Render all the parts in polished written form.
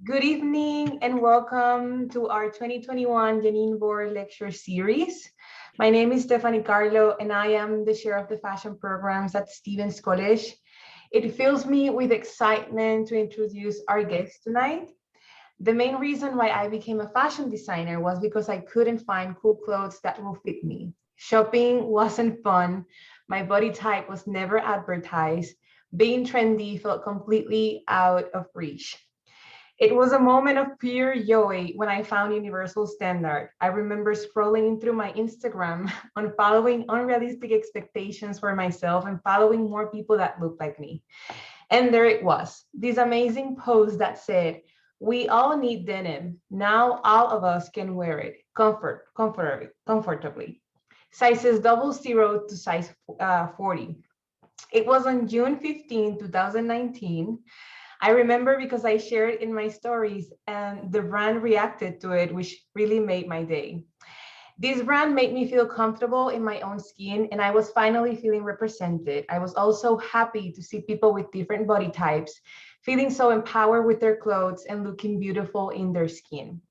Good evening and welcome to our 2021 Jeannene Booher lecture series. My name is Stephanie Carlo and I am the chair of the fashion programs at Stevens College. It fills me with excitement to introduce our guest tonight. The main reason why I became a fashion designer was because I couldn't find cool clothes that will fit me. Shopping wasn't fun. My body type was never advertised. Being trendy felt completely out of reach. It was a moment of pure joy when I found Universal Standard. I remember scrolling through my Instagram on following unrealistic expectations for myself and following more people that looked like me. And there it was, this amazing post that said, "We all need denim. Now all of us can wear it comfortably. Sizes 00 to size 40. It was on June 15, 2019. I remember because I shared in my stories and the brand reacted to it, which really made my day. This brand made me feel comfortable in my own skin and I was finally feeling represented. I was also happy to see people with different body types feeling so empowered with their clothes and looking beautiful in their skin.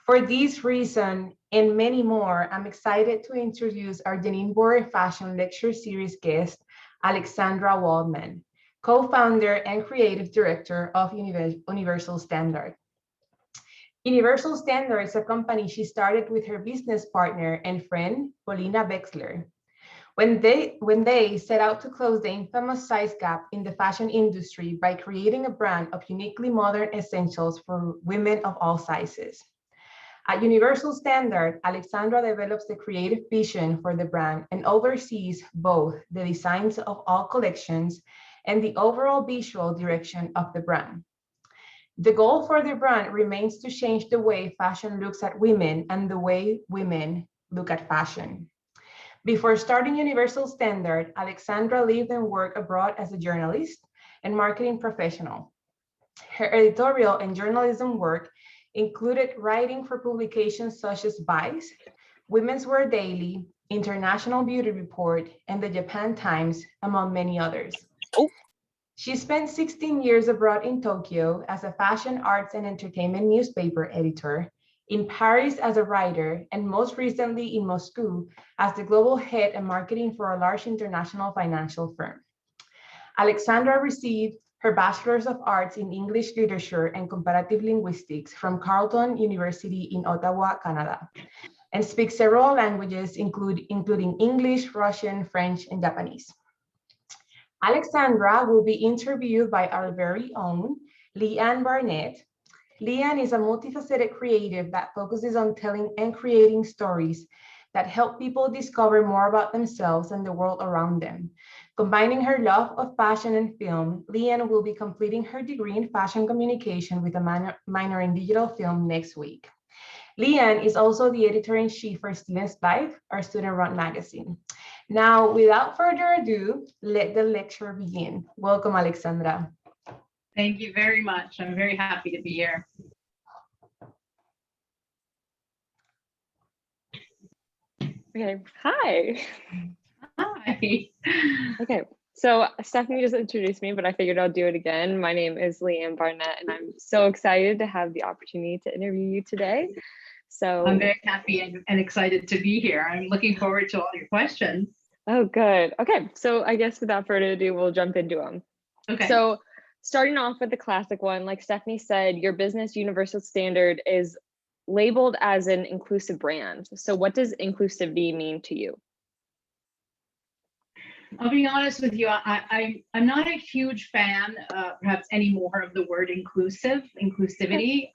For this reason and many more, I'm excited to introduce our Jeannene Booher Fashion Lecture Series guest, Alexandra Waldman, co-founder and creative director of Universal Standard. Universal Standard is a company she started with her business partner and friend, Paulina Wexler. When they set out to close the infamous size gap in the fashion industry by creating a brand of uniquely modern essentials for women of all sizes. At Universal Standard, Alexandra develops the creative vision for the brand and oversees both the designs of all collections and the overall visual direction of the brand. The goal for the brand remains to change the way fashion looks at women and the way women look at fashion. Before starting Universal Standard, Alexandra lived and worked abroad as a journalist and marketing professional. Her editorial and journalism work included writing for publications such as Vice, Women's Wear Daily, International Beauty Report, and the Japan Times, among many others. She spent 16 years abroad in Tokyo as a fashion, arts, and entertainment newspaper editor, in Paris as a writer, and most recently in Moscow as the global head of marketing for a large international financial firm. Alexandra received her Bachelor's of Arts in English Literature and Comparative Linguistics from Carleton University in Ottawa, Canada, and speaks several languages, including English, Russian, French, and Japanese. Alexandra will be interviewed by our very own Leigh Ann Barnett. Leigh Ann is a multifaceted creative that focuses on telling and creating stories that help people discover more about themselves and the world around them. Combining her love of fashion and film, Leigh Ann will be completing her degree in fashion communication with a minor in digital film next week. Leigh Ann is also the editor-in-chief for Students Life, our student-run magazine. Now, without further ado, let the lecture begin. Welcome, Alexandra. Thank you very much. I'm very happy to be here. Okay, hi. Hi. Okay, so Stephanie just introduced me, but I figured I'll do it again. My name is Leigh Ann Barnett, and I'm so excited to have the opportunity to interview you today. So I'm very happy and excited to be here. I'm looking forward to all your questions. Oh, good. Okay, so I guess without further ado, we'll jump into them. Okay. So starting off with the classic one, like Stephanie said, your business Universal Standard is labeled as an inclusive brand. So what does inclusivity mean to you? I'll be honest with you, I'm not a huge fan, perhaps anymore, of the word inclusivity.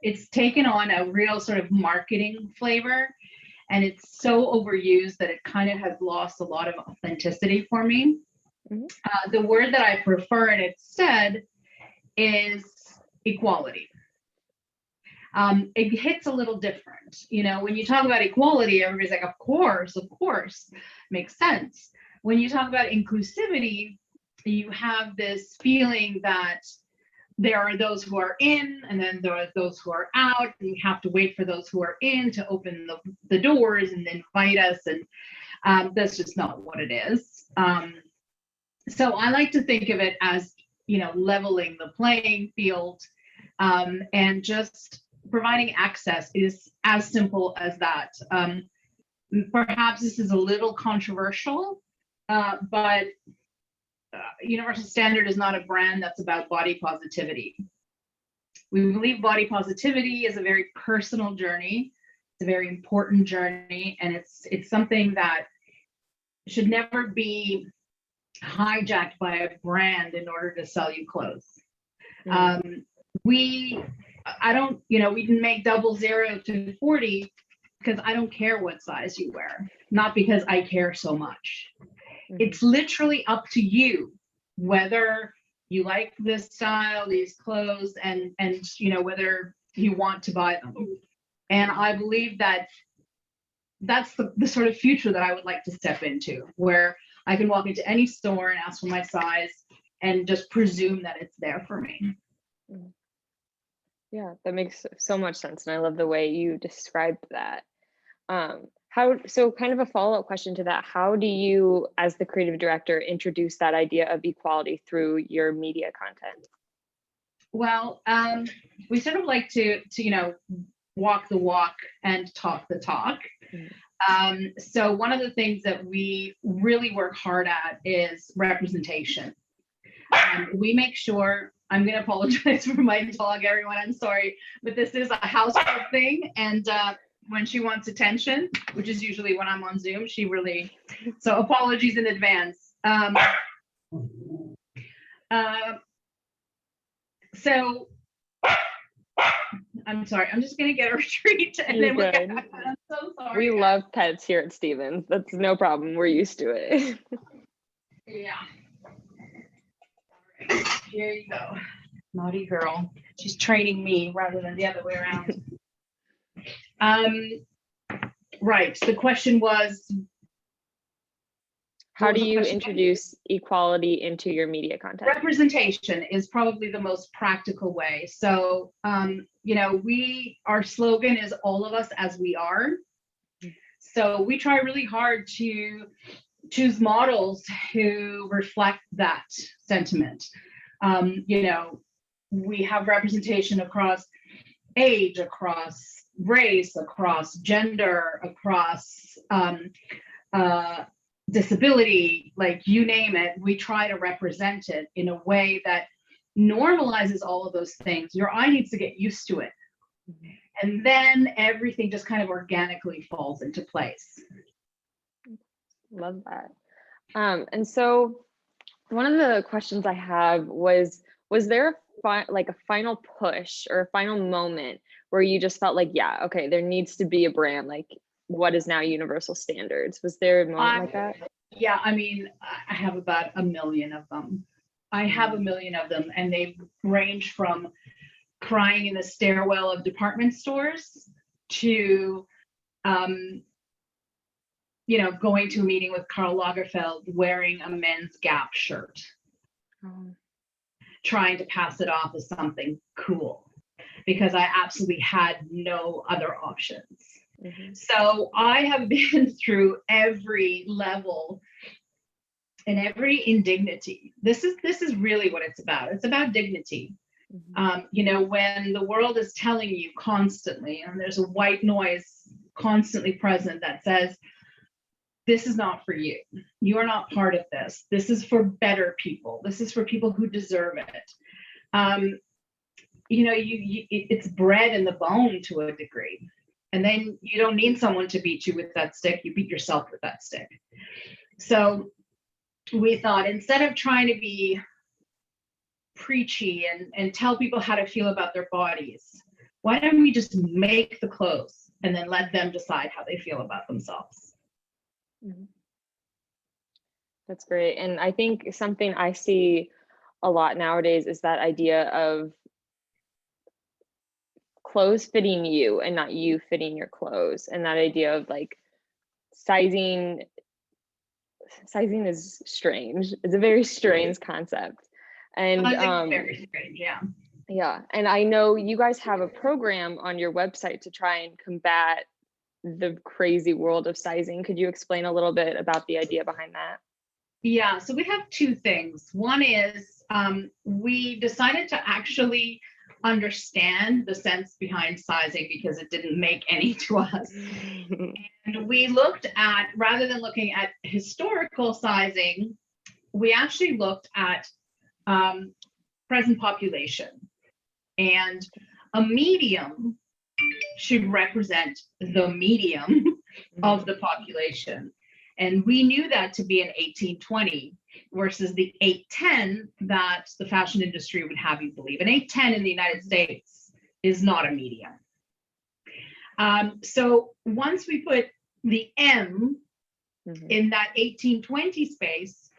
It's taken on a real sort of marketing flavor, and it's so overused that it kind of has lost a lot of authenticity for me. Mm-hmm. The word that I prefer instead is equality. It hits a little different. You know, when you talk about equality, everybody's like, of course, makes sense. When you talk about inclusivity, you have this feeling that there are those who are in, and then there are those who are out, and you have to wait for those who are in to open the doors and invite us, and that's just not what it is. So I like to think of it as, you know, leveling the playing field, And just providing access is as simple as that. Perhaps this is a little controversial, but Universal Standard is not a brand that's about body positivity. We believe body positivity is a very personal journey. It's a very important journey, and it's something that should never be hijacked by a brand in order to sell you clothes. We didn't make 00 to 40 because I don't care what size you wear, not because I care so much. It's literally up to you whether you like this style, these clothes, and whether you want to buy them. And I believe that that's the sort of future that I would like to step into, where I can walk into any store and ask for my size and just presume that it's there for me. Yeah, that makes so much sense. And I love the way you described that. So kind of a follow-up question to that, how do you, as the creative director, introduce that idea of equality through your media content? Well, we sort of like to walk the walk and talk the talk. So one of the things that we really work hard at is representation. We make sure, I'm going to apologize for my dog, everyone, I'm sorry, but this is a household thing. And when she wants attention, which is usually when I'm on Zoom, so apologies in advance. So I'm sorry, I'm just gonna get a retreat and You're then good. I'm so sorry. We love pets here at Stevens. That's no problem. We're used to it. Yeah. All right, here you go. Naughty girl. She's training me rather than the other way around. Right. The question was, how do you introduce equality into your media content? Representation is probably the most practical way. So, our slogan is all of us as we are. So we try really hard to choose models who reflect that sentiment. We have representation across age, across race, across gender, across disability, like you name it. We try to represent it in a way that normalizes all of those things. Your eye needs to get used to it. And then everything just kind of organically falls into place. Love that. And so one of the questions I have was there a final push or a final moment where you just felt like, yeah, okay, there needs to be a brand like what is now Universal Standards? Was there a moment like that? Yeah, I mean, I have about a million of them. And they range from crying in the stairwell of department stores to going to a meeting with Karl Lagerfeld wearing a men's Gap shirt, trying to pass it off as something cool because I absolutely had no other options. So I have been through every level and every indignity. This is really what it's about. It's about dignity. When the world is telling you constantly, and there's a white noise constantly present that says, this is not for you. You are not part of this. This is for better people. This is for people who deserve it. It's bred in the bone to a degree. And then you don't need someone to beat you with that stick. You beat yourself with that stick. So we thought, instead of trying to be preachy and tell people how to feel about their bodies, why don't we just make the clothes and then let them decide how they feel about themselves? That's great. And I think something I see a lot nowadays is that idea of clothes fitting you and not you fitting your clothes. And that idea of like sizing is strange. It's a very strange concept. And very strange, yeah. Yeah. And I know you guys have a program on your website to try and combat the crazy world of sizing. Could you explain a little bit about the idea behind that? Yeah, so we have two things. One is we decided to actually understand the sense behind sizing because it didn't make any to us. And we looked at, rather than looking at historical sizing, we actually looked at present population. And a medium should represent the medium of the population. And we knew that to be an 1820 versus the 810 that the fashion industry would have you believe. An 810 in the United States is not a medium. So once we put the M in that 1820 space,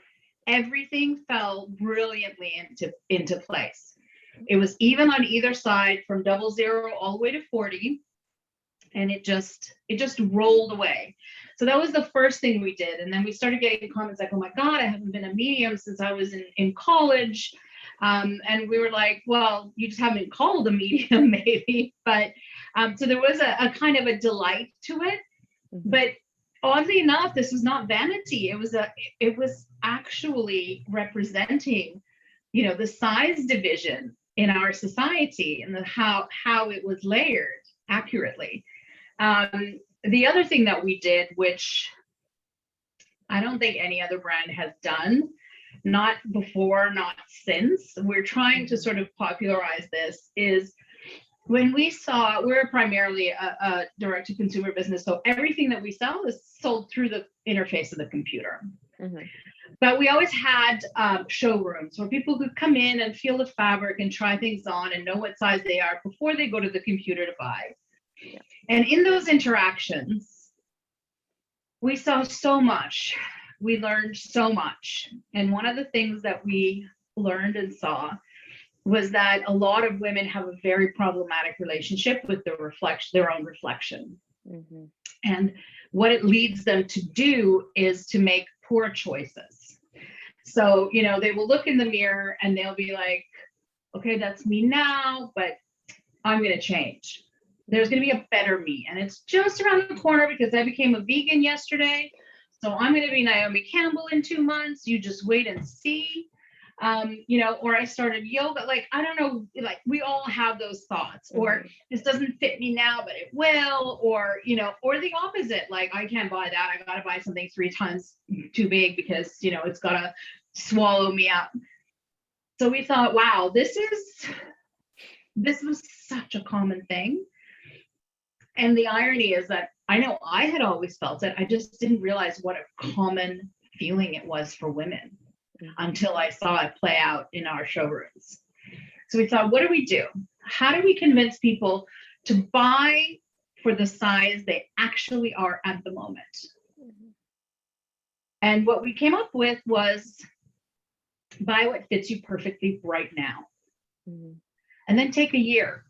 everything fell brilliantly into place. It was even on either side from 00 all the way to 40, and it just rolled away. So that was the first thing we did. And then we started getting comments like, oh my God, I haven't been a medium since I was in college. And we were like, well, you just haven't been called a medium maybe. But so there was a kind of a delight to it. But oddly enough, this was not vanity. It was actually representing, the size division in our society and how it was layered accurately. The other thing that we did, which I don't think any other brand has done, not before, not since, we're trying to sort of popularize this, is when we're primarily a direct-to-consumer business, so everything that we sell is sold through the interface of the computer. But we always had showrooms where people could come in and feel the fabric and try things on and know what size they are before they go to the computer to buy. Yeah. And in those interactions, we saw so much. We learned so much. And one of the things that we learned and saw was that a lot of women have a very problematic relationship with their own reflection. And what it leads them to do is to make poor choices. So, they will look in the mirror and they'll be like, okay, that's me now, but I'm going to change. There's going to be a better me. And it's just around the corner because I became a vegan yesterday. So I'm going to be Naomi Campbell in 2 months. You just wait and see. Or I started yoga. Like, I don't know, like we all have those thoughts, or this doesn't fit me now, but it will, or the opposite. Like, I can't buy that. I got to buy something 3 times too big because, it's got to swallow me up. So we thought, wow, this was such a common thing. And the irony is that I know I had always felt it. I just didn't realize what a common feeling it was for women until I saw it play out in our showrooms. So we thought, what do we do? How do we convince people to buy for the size they actually are at the moment? And what we came up with was buy what fits you perfectly right now. And then take a year.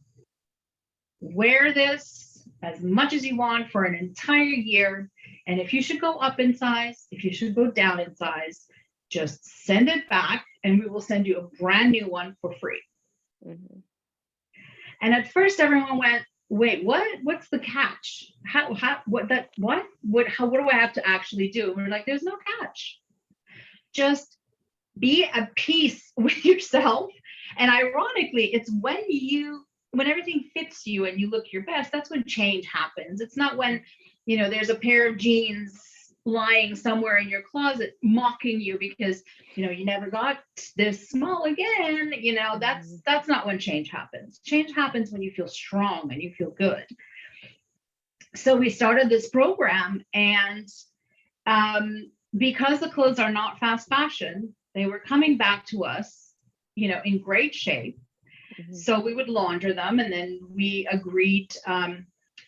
Wear this as much as you want for an entire year. And if you should go up in size, if you should go down in size, just send it back and we will send you a brand new one for free. And at first everyone went, wait, what's the catch? What do I have to actually do? And we're like, there's no catch. Just be at peace with yourself. And ironically, it's when everything fits you and you look your best, that's when change happens. It's not when, there's a pair of jeans lying somewhere in your closet mocking you because, you never got this small again. That's not when change happens. Change happens when you feel strong and you feel good. So we started this program, and because the clothes are not fast fashion, they were coming back to us, in great shape. So we would launder them, and then we agreed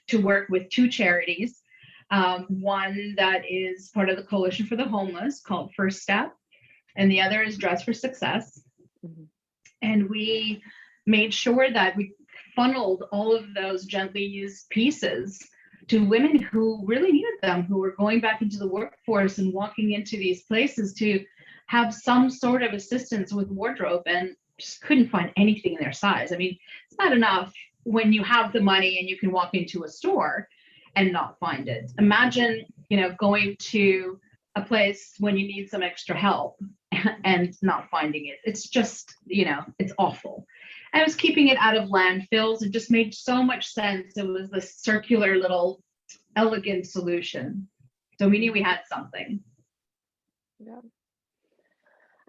to work with 2 charities. One that is part of the Coalition for the Homeless called First Step, and the other is Dress for Success. And we made sure that we funneled all of those gently used pieces to women who really needed them, who were going back into the workforce and walking into these places to have some sort of assistance with wardrobe and just couldn't find anything in their size. I mean, it's not enough when you have the money and you can walk into a store and not find it. Imagine, going to a place when you need some extra help and not finding it. It's just, it's awful. I was keeping it out of landfills. It just made so much sense. It was the circular little elegant solution. So we knew we had something. Yeah.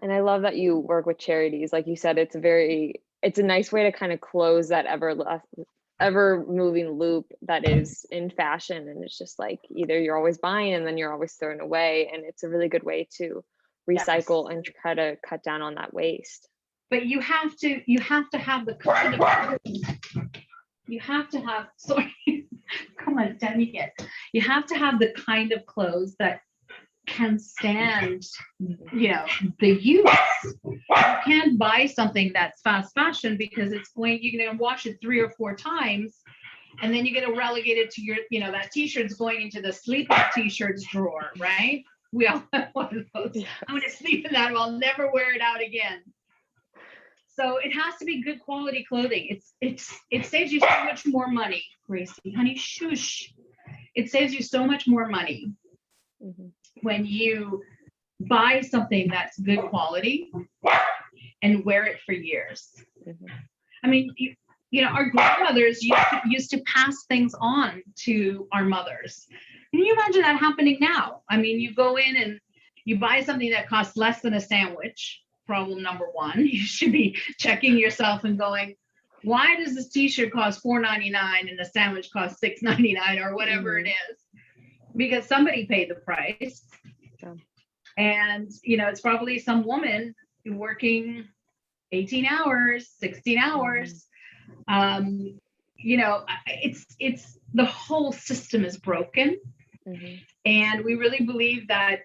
And I love that you work with charities. Like you said, it's a nice way to kind of close that ever moving loop that is in fashion. And it's just like, either you're always buying and then you're always throwing away. And it's a really good way to recycle and try to cut down on that waste. But you have to have the kind of, sorry, come on, Demi, you have to have the kind of clothes that can stand, the use. You can't buy something that's fast fashion because you're going to wash it 3 or 4 times, and then you're going to relegate it to your, that t-shirt's going into the sleeping t-shirts drawer, right? We all have one of those. I'm going to sleep in that. I'll never wear it out again. So it has to be good quality clothing. It saves you so much more money, Gracie. Honey, shush. It saves you so much more money when you buy something that's good quality and wear it for years. I mean, our grandmothers used to pass things on to our mothers. Can you imagine that happening now? I mean, you go in and you buy something that costs less than a sandwich. Problem number 1, you should be checking yourself and going, why does this t-shirt cost $4.99 and the sandwich costs $6.99 or whatever it is? Because somebody paid the price. And, it's probably some woman working 18 hours, 16 hours. It's the whole system is broken. And we really believe that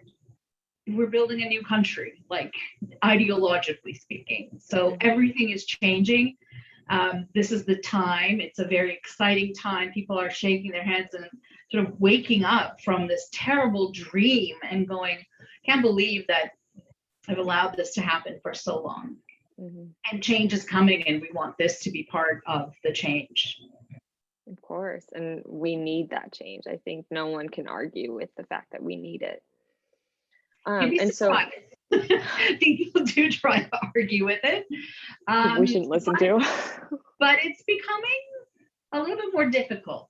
we're building a new country, like ideologically speaking. So everything is changing. This is the time. It's a very exciting time. People are shaking their heads and sort of waking up from this terrible dream and going, can't believe that I've allowed this to happen for so long. And change is coming, and we want this to be part of the change. Of course. And we need that change. I think no one can argue with the fact that we need it. And so I think people do try to argue with it. We shouldn't listen to. But it's becoming a little bit more difficult.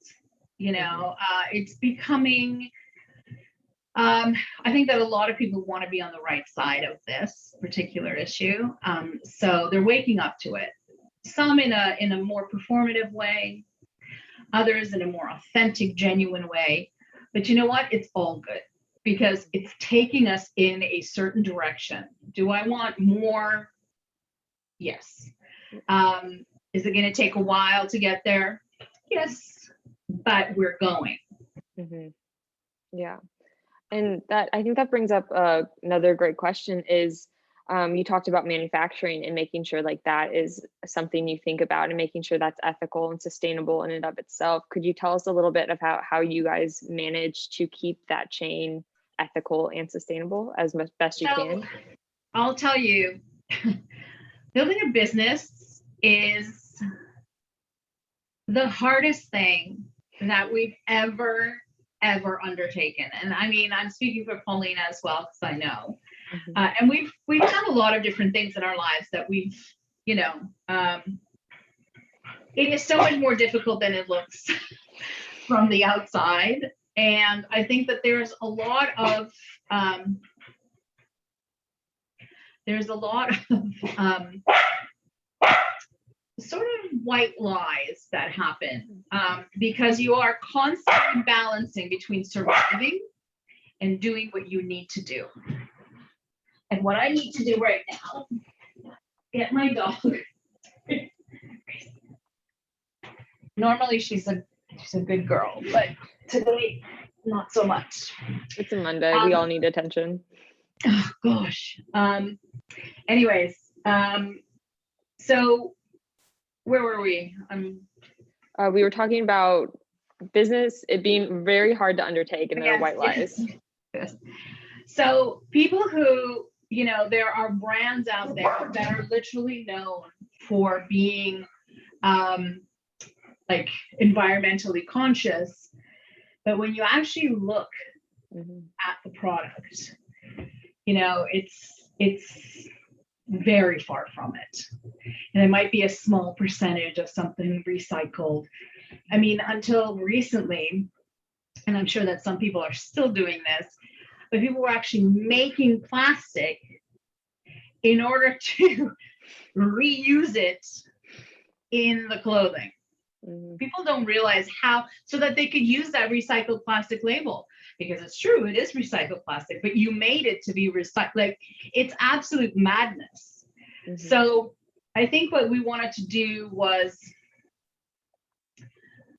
It's becoming, I think that a lot of people want to be on the right side of this particular issue. So they're waking up to it. Some in a more performative way, others in a more authentic, genuine way. But you know what? It's all good, because it's taking us in a certain direction. Do I want more? Yes. Is it going to take a while to get there? Yes, but we're going. Yeah. And I think that brings up another great question is, you talked about manufacturing and making sure like that is something you think about and making sure that's ethical and sustainable in and of itself. Could you tell us a little bit about how you guys manage to keep that chain ethical and sustainable as best you can? I'll tell you, building a business is the hardest thing that we've ever undertaken. And I mean, I'm speaking for Paulina as well, because I know. And we've done a lot of different things in our lives that we've, it is so much more difficult than it looks from the outside. And I think that there's a lot of sort of white lies that happen because you are constantly balancing between surviving and doing what you need to do. And what I need to do right now, get my dog. Normally she's a good girl, but today not so much. It's a Monday. We all need attention. Oh gosh. Anyways, so where were we? We were talking about business, it being very hard to undertake, and there are white lies. Yes. So people who, there are brands out there that are literally known for being like environmentally conscious, but when you actually look at the product, it's very far from it. And it might be a small percentage of something recycled. I mean, until recently, and I'm sure that some people are still doing this, but people were actually making plastic in order to reuse it in the clothing. People don't realize how, so that they could use that recycled plastic label, because it's true, it is recycled plastic, but you made it to be recycled. Like, it's absolute madness. So I think what we wanted to do was,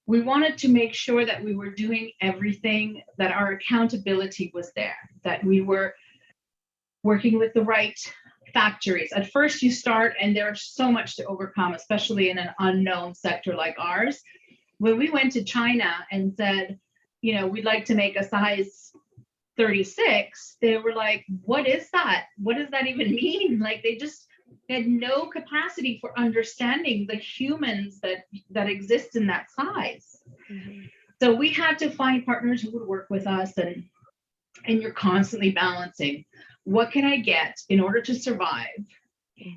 we wanted to make sure that we were doing everything, that our accountability was there, that we were working with the right factories. At first you start, and there's so much to overcome, especially in an unknown sector like ours. When we went to China and said, you know, we'd like to make a size 36, they were like, what is that? What does that even mean? Like, they just had no capacity for understanding the humans that exist in that size. So we had to find partners who would work with us, and you're constantly balancing, what can I get in order to survive?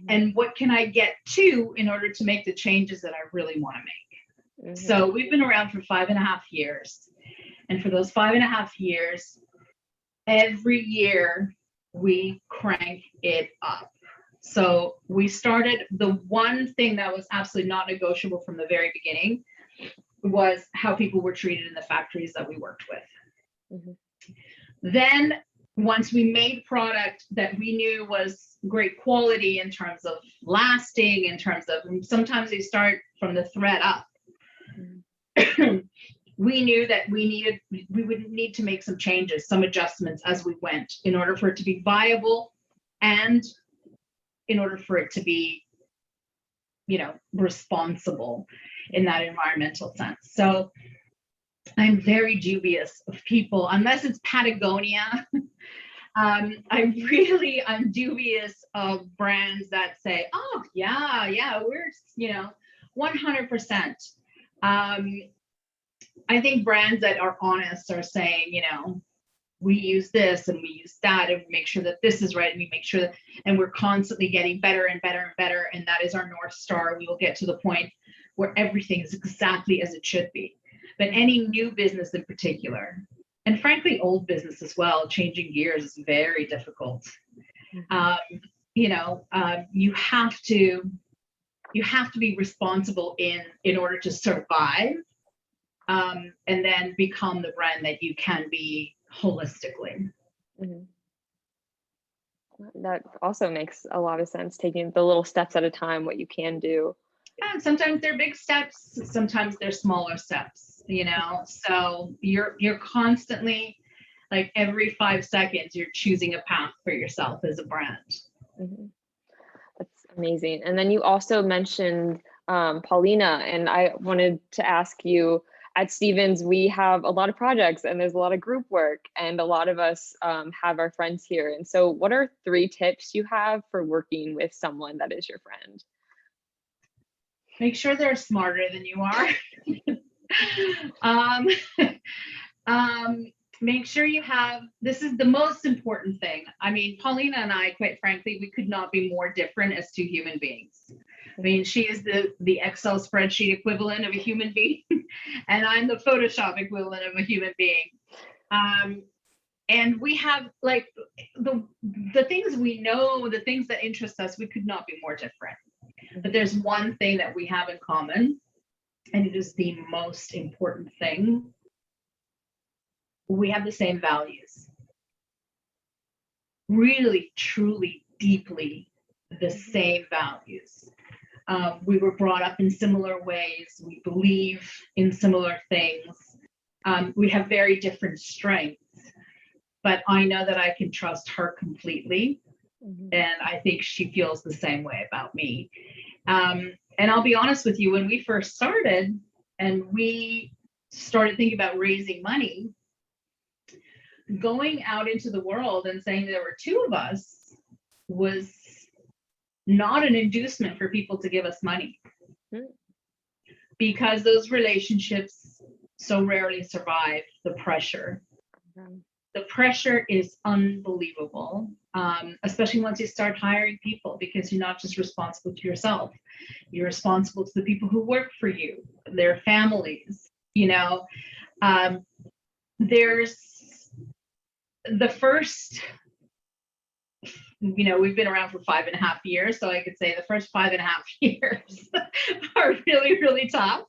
And what can I get to in order to make the changes that I really want to make? So we've been around for 5.5 years. And for those 5.5 years, every year we crank it up. So we started, the one thing that was absolutely not negotiable from the very beginning was how people were treated in the factories that we worked with. Then once we made product that we knew was great quality in terms of lasting, in terms of, sometimes they start from the thread up. We knew that we would need to make some changes, some adjustments as we went, in order for it to be viable and in order for it to be, you know, responsible in that environmental sense. So I'm very dubious of people, unless it's Patagonia. I'm dubious of brands that say, oh yeah, we're, you know, 100%. I think brands that are honest are saying, you know, we use this and we use that, and we make sure that this is right, and we make sure that, and we're constantly getting better and better and better, and that is our North Star. We will get to the point where everything is exactly as it should be. But any new business in particular, and frankly old business as well, changing gears is very difficult. You have to be responsible in order to survive, and then become the brand that you can be holistically. That also makes a lot of sense, taking the little steps at a time, what you can do. And sometimes they're big steps, sometimes they're smaller steps, you know. So you're constantly, like, every 5 seconds you're choosing a path for yourself as a brand. That's amazing. And then you also mentioned Paulina, and I wanted to ask you, at Stevens, we have a lot of projects and there's a lot of group work, and a lot of us have our friends here. And so what are 3 tips you have for working with someone that is your friend? Make sure they're smarter than you are. Make sure you have, this is the most important thing. I mean, Paulina and I, quite frankly, we could not be more different as 2 human beings. I mean, she is the Excel spreadsheet equivalent of a human being, and I'm the Photoshop equivalent of a human being. And we have, like, the things we know, the things that interest us, we could not be more different. But there's one thing that we have in common, and it is the most important thing. We have the same values. Really, truly, deeply the same values. We were brought up in similar ways. We believe in similar things. We have very different strengths, but I know that I can trust her completely. And I think she feels the same way about me. And I'll be honest with you, when we first started and we started thinking about raising money, going out into the world and saying there were 2 of us was not an inducement for people to give us money, because those relationships so rarely survive the pressure. The pressure is unbelievable. especially once you start hiring people, because you're not just responsible to yourself, you're responsible to the people who work for you, their families, you know. There's the first, you know, we've been around for 5.5 years, so I could say the first 5.5 years are really, really tough.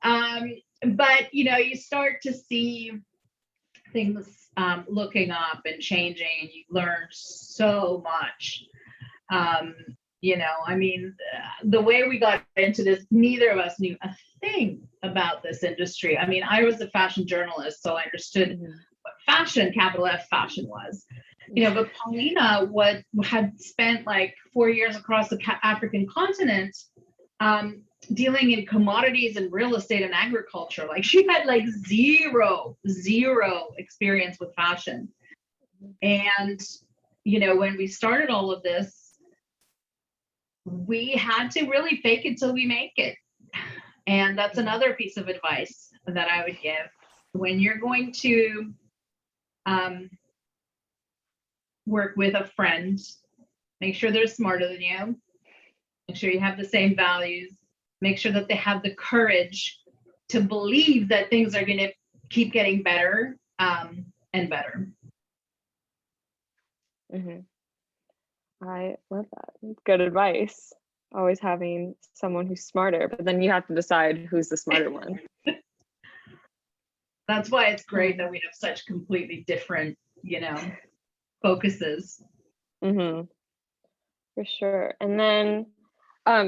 But, you know, you start to see things looking up and changing, and you learn so much. You know, I mean, the way we got into this, neither of us knew a thing about this industry. I mean, I was a fashion journalist, so I understood what fashion, capital F fashion was. You know, but Paulina had spent like 4 years across the African continent, dealing in commodities and real estate and agriculture. Like, she had like zero experience with fashion. And, you know, when we started all of this, we had to really fake it till we make it. And that's another piece of advice that I would give. When you're going to work with a friend, make sure they're smarter than you, make sure you have the same values, make sure that they have the courage to believe that things are going to keep getting better and better. I love that. Good advice. Always having someone who's smarter, but then you have to decide who's the smarter one. That's why it's great that we have such completely different, you know, focuses. For sure. And then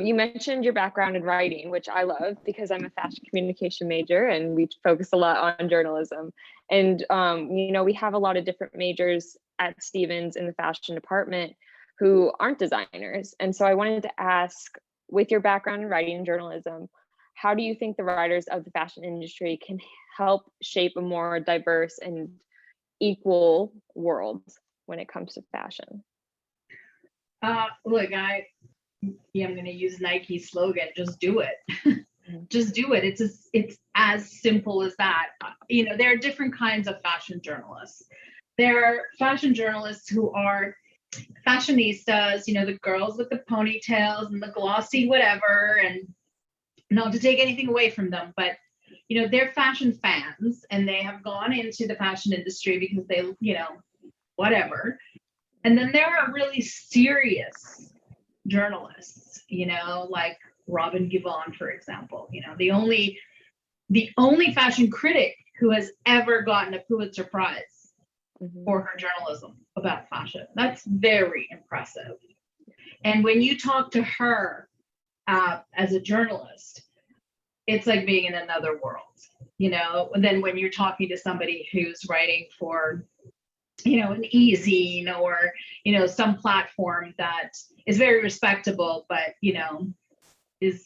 you mentioned your background in writing, which I love because I'm a fashion communication major and we focus a lot on journalism. And, you know, we have a lot of different majors at Stevens in the fashion department who aren't designers. And so I wanted to ask, with your background in writing and journalism, how do you think the writers of the fashion industry can help shape a more diverse and equal world when it comes to fashion? Look, I'm going to use Nike's slogan, just do it. Just do it. It's as simple as that. You know, there are different kinds of fashion journalists. There are fashion journalists who are fashionistas, you know, the girls with the ponytails and the glossy whatever, and not to take anything away from them, but, you know, they're fashion fans and they have gone into the fashion industry because they, you know, whatever. And then there are really serious journalists, you know, like Robin Givon, for example, you know, the only fashion critic who has ever gotten a Pulitzer Prize for her journalism about fashion. That's very impressive. And when you talk to her as a journalist, it's like being in another world, you know. And then when you're talking to somebody who's writing for, you know, an e-zine or, you know, some platform that is very respectable, but, you know, it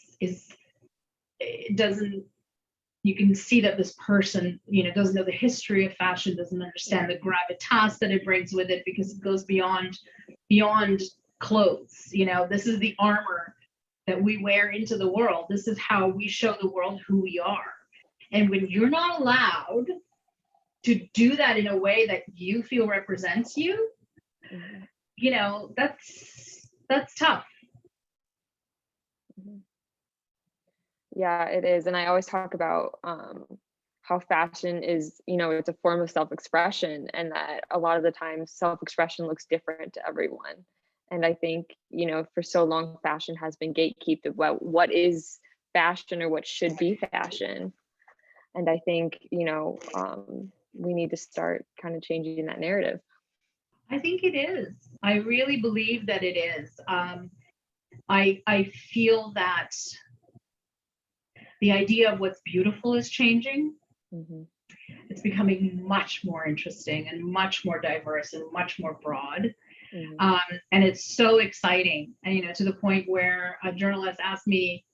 doesn't, you can see that this person, you know, doesn't know the history of fashion, doesn't understand the gravitas that it brings with it, because it goes beyond clothes. You know, this is the armor that we wear into the world. This is how we show the world who we are. And when you're not allowed to do that in a way that you feel represents you, you know, that's tough. Yeah, it is. And I always talk about how fashion is, you know, it's a form of self-expression, and that a lot of the time self-expression looks different to everyone. And I think, you know, for so long, fashion has been gatekept about what is fashion or what should be fashion. And I think, you know, we need to start kind of changing that narrative. I think it is. I really believe that it is. I feel that the idea of what's beautiful is changing. It's becoming much more interesting and much more diverse and much more broad. And it's so exciting. And, you know, to the point where a journalist asked me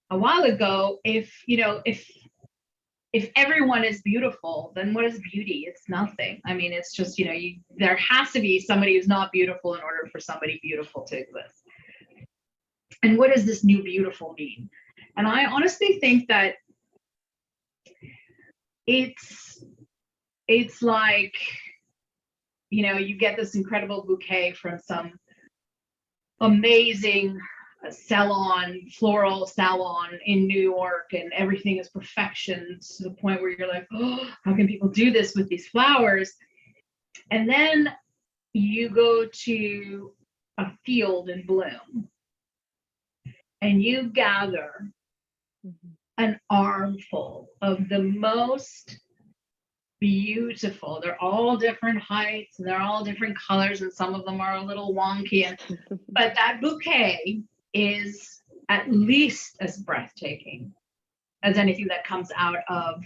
a while ago, if everyone is beautiful, then what is beauty? It's nothing. I mean, it's just, you know, there has to be somebody who's not beautiful in order for somebody beautiful to exist. And what does this new beautiful mean? And I honestly think that it's like you get this incredible bouquet from some amazing floral salon in New York, and everything is perfection to the point where you're like, oh, how can people do this with these flowers? And then you go to a field in bloom and you gather an armful of the most beautiful, they're all different heights and they're all different colors, and some of them are a little wonky, but that bouquet is at least as breathtaking as anything that comes out of,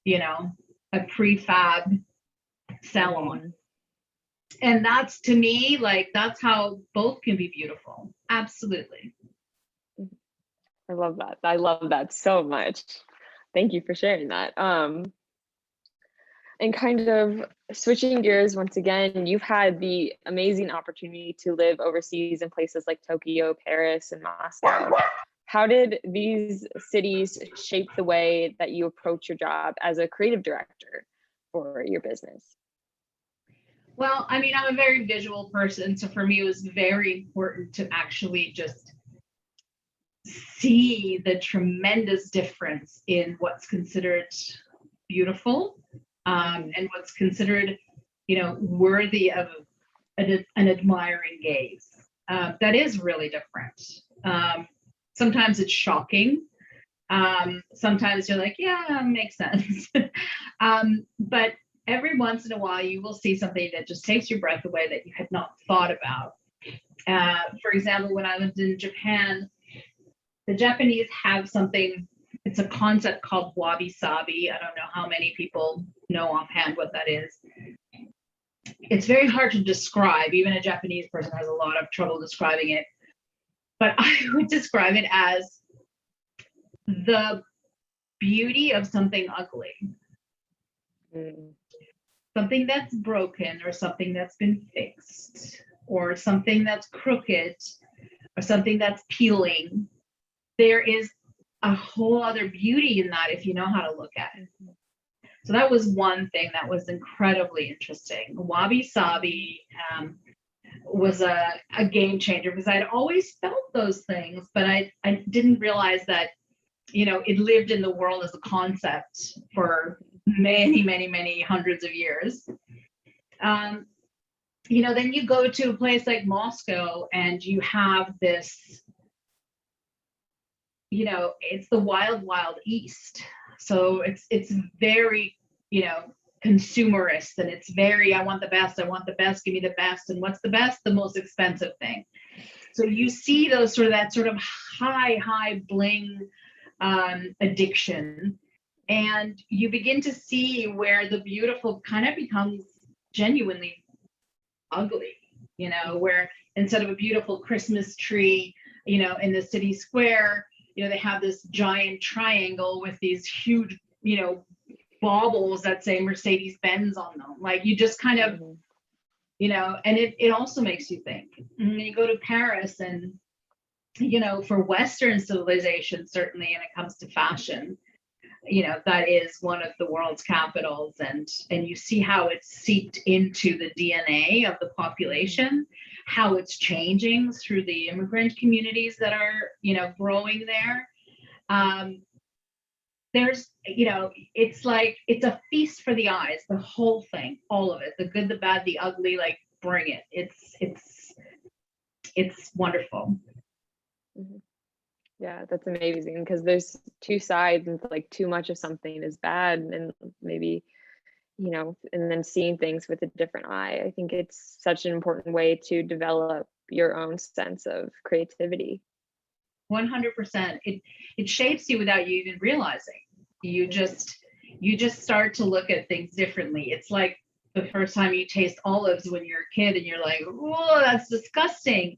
a prefab salon. And that's, to me, like, that's how both can be beautiful. Absolutely. I love that. I love that so much. Thank you for sharing that. And kind of switching gears once again, you've had the amazing opportunity to live overseas in places like Tokyo, Paris, and Moscow. How did these cities shape the way that you approach your job as a creative director for your business? Well, I mean, I'm a very visual person, so for me, it was very important to actually just see the tremendous difference in what's considered beautiful, and what's considered, worthy of an admiring gaze. That is really different. Sometimes it's shocking. Sometimes you're like, yeah, makes sense. But every once in a while, you will see something that just takes your breath away that you had not thought about. For example, when I lived in Japan, the Japanese have something, it's a concept called Wabi-Sabi. I don't know how many people know offhand what that is. It's very hard to describe. Even a Japanese person has a lot of trouble describing it. But I would describe it as the beauty of something ugly. Something that's broken, or something that's been fixed, or something that's crooked, or something that's peeling. There is a whole other beauty in that if you know how to look at it. So that was one thing that was incredibly interesting. Wabi-Sabi was a game changer, because I'd always felt those things, but I didn't realize that, it lived in the world as a concept for many, many, many hundreds of years. Then you go to a place like Moscow and you have this, it's the wild, wild East. So it's very, consumerist, and it's very, I want the best, give me the best. And what's the best? The most expensive thing. So you see that sort of high bling addiction, and you begin to see where the beautiful kind of becomes genuinely ugly, where instead of a beautiful Christmas tree, in the city square, they have this giant triangle with these huge, baubles that say Mercedes-Benz on them. Like, you just kind of, and it also makes you think. And you go to Paris, and, for Western civilization, certainly, when it comes to fashion, that is one of the world's capitals, and you see how it's seeped into the DNA of the population, how it's changing through the immigrant communities that are, growing there. There's, it's like, it's a feast for the eyes, the whole thing, all of it, the good, the bad, the ugly, like, bring it. It's wonderful. Yeah, that's amazing, because there's two sides, and like too much of something is bad, and maybe, and then seeing things with a different eye. I think it's such an important way to develop your own sense of creativity. 100%. It shapes you without you even realizing. You just start to look at things differently. It's like the first time you taste olives when you're a kid, and you're like, whoa, that's disgusting.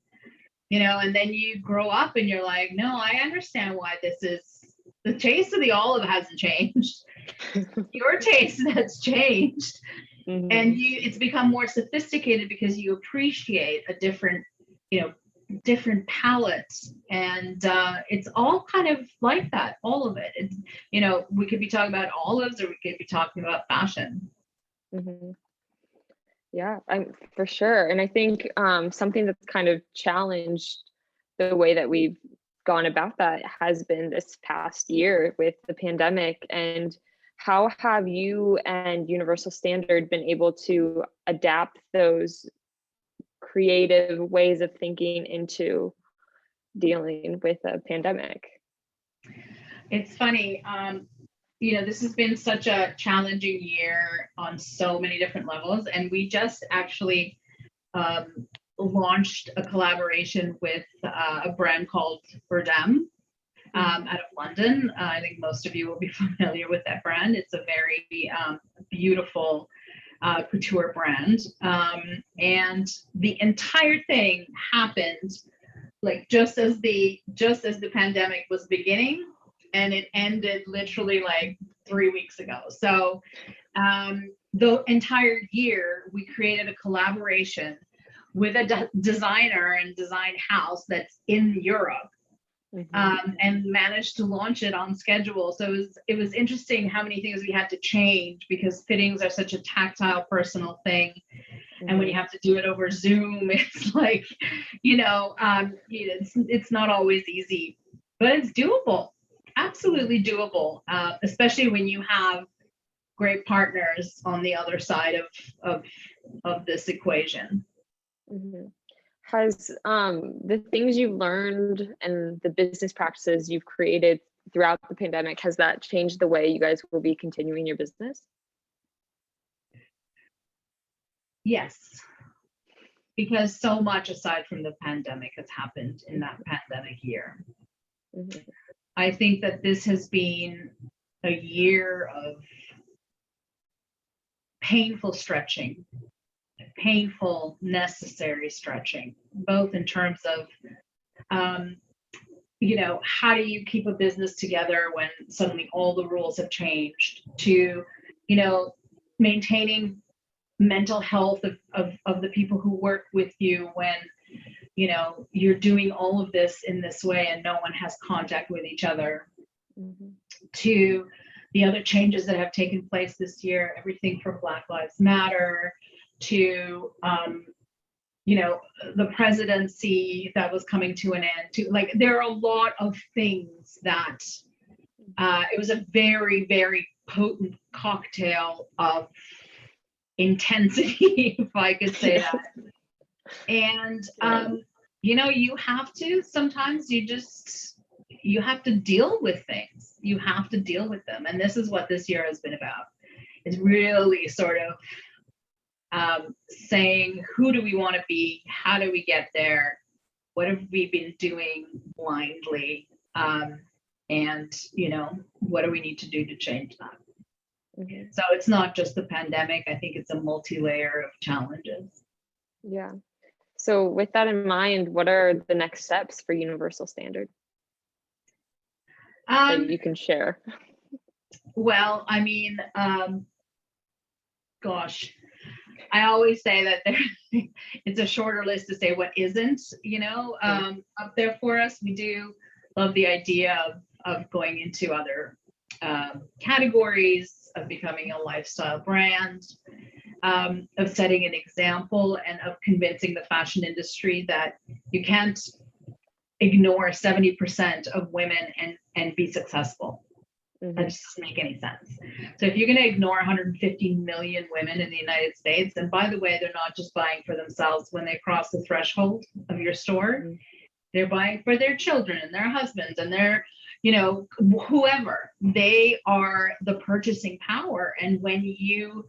And then you grow up and you're like, no, I understand why this is, the taste of the olive hasn't changed. Your taste has changed. And it's become more sophisticated because you appreciate a different, different palettes. And it's all kind of like that, all of it. It's, we could be talking about olives, or we could be talking about fashion. Yeah, I'm for sure. And I think something that's kind of challenged the way that we've gone about that has been this past year with the pandemic. And how have you and Universal Standard been able to adapt those creative ways of thinking into dealing with a pandemic? It's funny, this has been such a challenging year on so many different levels, and we just actually launched a collaboration with a brand called Verdem out of London. I think most of you will be familiar with that brand. It's a very beautiful couture brand, and the entire thing happened like just as the pandemic was beginning, and it ended literally like 3 weeks ago. So the entire year we created a collaboration with a designer and design house that's in Europe, and managed to launch it on schedule. So it was interesting how many things we had to change, because fittings are such a tactile, personal thing. And when you have to do it over Zoom, it's like, it's not always easy, but it's doable, absolutely doable, especially when you have great partners on the other side of this equation. Has the things you've learned and the business practices you've created throughout the pandemic, has that changed the way you guys will be continuing your business? Yes, because so much aside from the pandemic has happened in that pandemic year. I think that this has been a year of painful stretching, painful, necessary stretching, both in terms of, how do you keep a business together when suddenly all the rules have changed, to, maintaining mental health of the people who work with you when, you're doing all of this in this way and no one has contact with each other, to the other changes that have taken place this year, everything from Black Lives Matter to, the presidency that was coming to an end, to like, there are a lot of things that it was a very, very potent cocktail of intensity, if I could say that. And, you have to, sometimes you have to deal with things. You have to deal with them. And this is what this year has been about. It's really sort of saying, who do we want to be? How do we get there? What have we been doing blindly? And, what do we need to do to change that? So it's not just the pandemic. I think it's a multi-layer of challenges. Yeah. So with that in mind, what are the next steps for Universal Standard that you can share? Well, I mean, gosh, I always say that it's a shorter list to say what isn't, up there for us. We do love the idea of going into other categories, of becoming a lifestyle brand, of setting an example, and of convincing the fashion industry that you can't ignore 70% of women and be successful. That just doesn't make any sense. So if you're going to ignore 150 million women in the United States, and by the way, they're not just buying for themselves when they cross the threshold of your store, they're buying for their children and their husbands and their, whoever. They are the purchasing power. And when you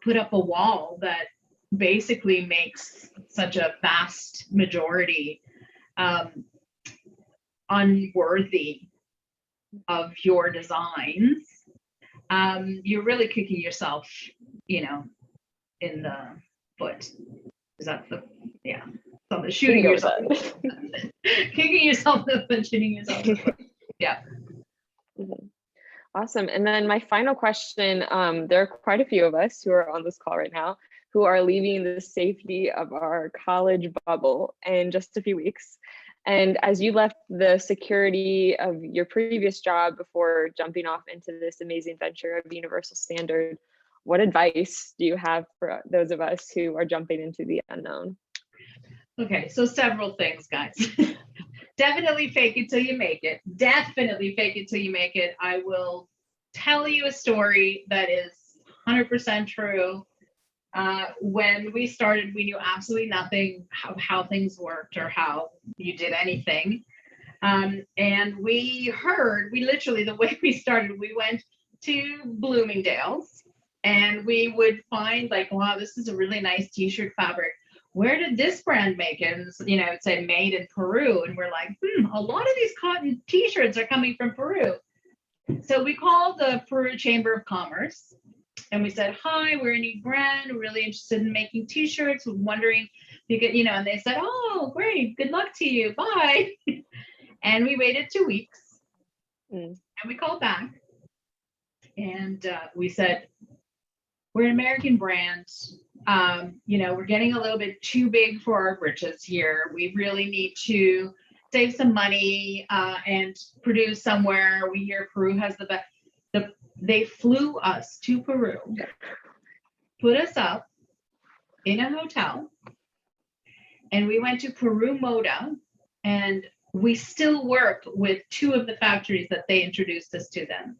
put up a wall that basically makes such a vast majority unworthy of your designs, you're really kicking yourself, in the foot. Is that so shooting yourself, kicking yourself in the foot, shooting yourself in the foot. Yeah. Awesome. And then my final question, there are quite a few of us who are on this call right now who are leaving the safety of our college bubble in just a few weeks. And as you left the security of your previous job before jumping off into this amazing venture of Universal Standard, what advice do you have for those of us who are jumping into the unknown? Okay, so several things, guys. Definitely fake it till you make it. Definitely fake it till you make it. I will tell you a story that is 100% true. When we started, we knew absolutely nothing how things worked or how you did anything. And we literally, the way we started, we went to Bloomingdale's and we would find like, wow, this is a really nice t-shirt fabric. Where did this brand make it? And, you know, it'd say made in Peru. And we're like, a lot of these cotton t-shirts are coming from Peru. So we called the Peru Chamber of Commerce and we said, hi, we're a new brand. We're really interested in making t-shirts. We're wondering if you could, you know, and they said, oh, great. Good luck to you. Bye. And we waited 2 weeks and we called back and we said, we're an American brand. You know, we're getting a little bit too big for our britches here. We really need to save some money and produce somewhere. We hear Peru has the best. They flew us to Peru, put us up in a hotel, and we went to Peru Moda, and we still work with 2 of the factories that they introduced us to them.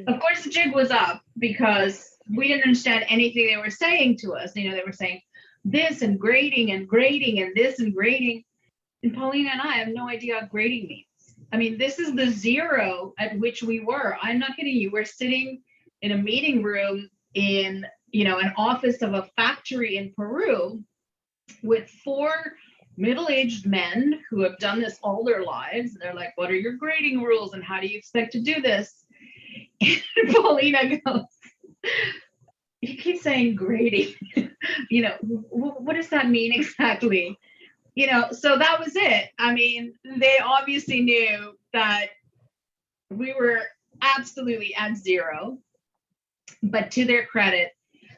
Of course, the jig was up because we didn't understand anything they were saying to us. You know, they were saying this and grading and grading and this and grading. And Paulina and I have no idea what grading means. I mean, this is the zero at which we were. I'm not kidding you. We're sitting in a meeting room in, you know, an office of a factory in Peru with 4 middle-aged men who have done this all their lives. They're like, what are your grading rules and how do you expect to do this? And Paulina goes, you keep saying grading. You know, what does that mean exactly? You know, so that was it. I mean, they obviously knew that we were absolutely at zero, but to their credit,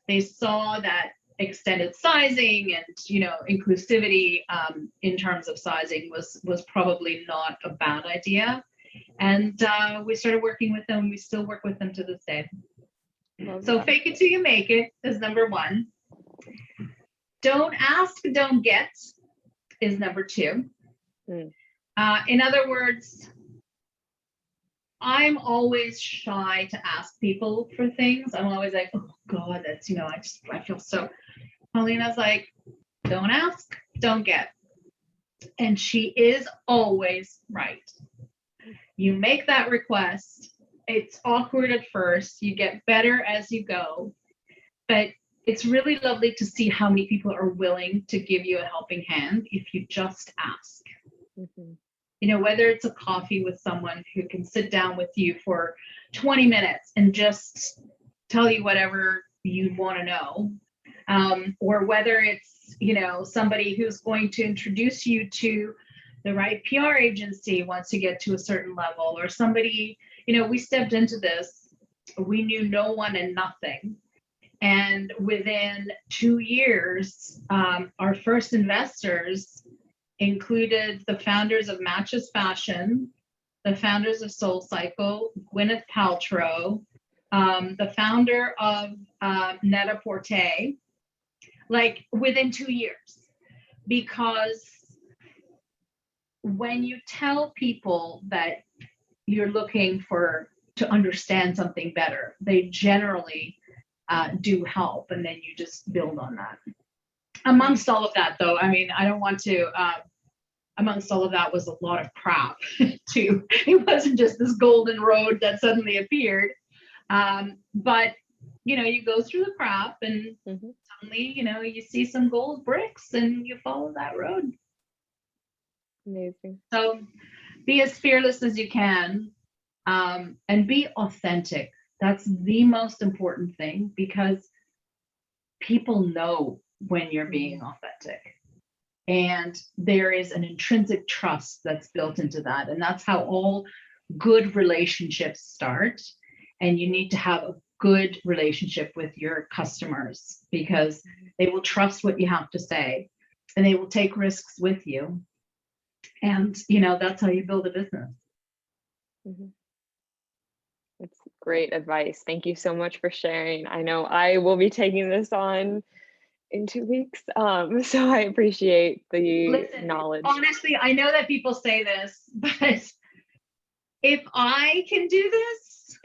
they saw that extended sizing and, you know, inclusivity in terms of sizing was probably not a bad idea. And we started working with them. We still work with them to this day. So fake it till you make it is number 1. Don't ask, don't get is number 2. In other words, I'm always shy to ask people for things. I'm always like, oh God, that's, you know, I feel so. Paulina's like, don't ask, don't get. And she is always right. You make that request. It's awkward at first. You get better as you go. But it's really lovely to see how many people are willing to give you a helping hand if you just ask. You know, whether it's a coffee with someone who can sit down with you for 20 minutes and just tell you whatever you want to know, or whether it's, you know, somebody who's going to introduce you to the right PR agency once you get to a certain level, or somebody, you know, we stepped into this, we knew no one and nothing. And within 2 years, our first investors included the founders of Matches Fashion, the founders of SoulCycle, Gwyneth Paltrow, the founder of Net-a-Porter, like within 2 years. Because when you tell people that you're looking to understand something better, they generally do help, and then you just build on that. Amongst all of that, though, I mean, I don't want to, amongst all of that was a lot of crap too. It wasn't just this golden road that suddenly appeared. But, you know, you go through the crap and suddenly, you know, you see some gold bricks and you follow that road. Amazing. So be as fearless as you can, and be authentic. That's the most important thing, because people know when you're being authentic. And there is an intrinsic trust that's built into that. And that's how all good relationships start. And you need to have a good relationship with your customers, because they will trust what you have to say and they will take risks with you. And, you know, that's how you build a business. It's great advice. Thank you so much for sharing. I know I will be taking this on in 2 weeks. So I appreciate the Listen, knowledge. honestly, I know that people say this, but if I can do this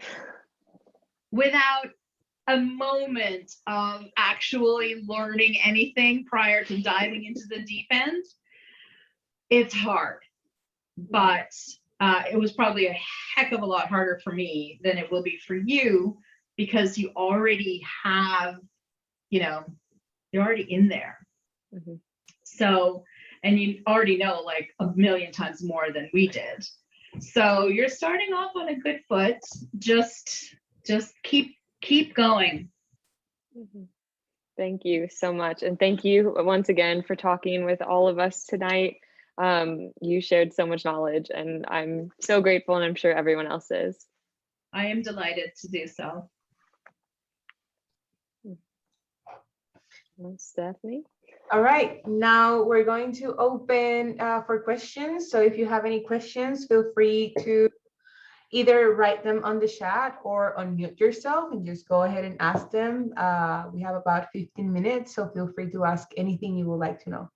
without a moment of actually learning anything prior to diving into the deep end, it's hard. But it was probably a heck of a lot harder for me than it will be for you, because you already have, you're already in there. Mm-hmm. So, and you already know like a million times more than we did. So you're starting off on a good foot. Just keep going. Mm-hmm. Thank you so much. And thank you once again for talking with all of us tonight. You shared so much knowledge, and I'm so grateful, and I'm sure everyone else is. I am delighted to do so. Well, Stephanie? All right, now we're going to open for questions. So if you have any questions, feel free to either write them on the chat or unmute yourself and just go ahead and ask them. We have about 15 minutes, so feel free to ask anything you would like to know.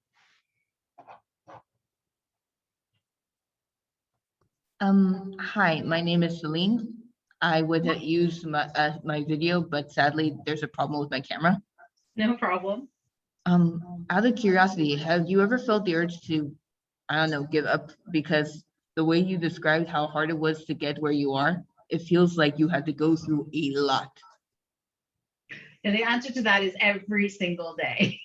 Hi, my name is Celine. I would have used my video, but sadly there's a problem with my camera. No problem. Out of curiosity, have you ever felt the urge to, I don't know, give up? Because the way you described how hard it was to get where you are, it feels like you had to go through a lot. And the answer to that is every single day.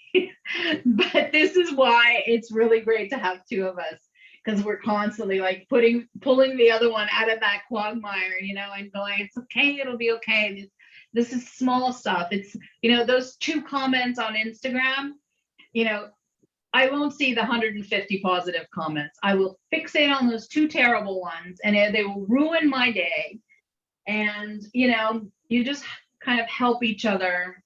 But this is why it's really great to have two of us, because we're constantly like pulling the other one out of that quagmire, and going, it's okay, it'll be okay. This is small stuff. It's, those 2 comments on Instagram, I won't see the 150 positive comments. I will fixate on those 2 terrible ones, and they will ruin my day. And, you just kind of help each other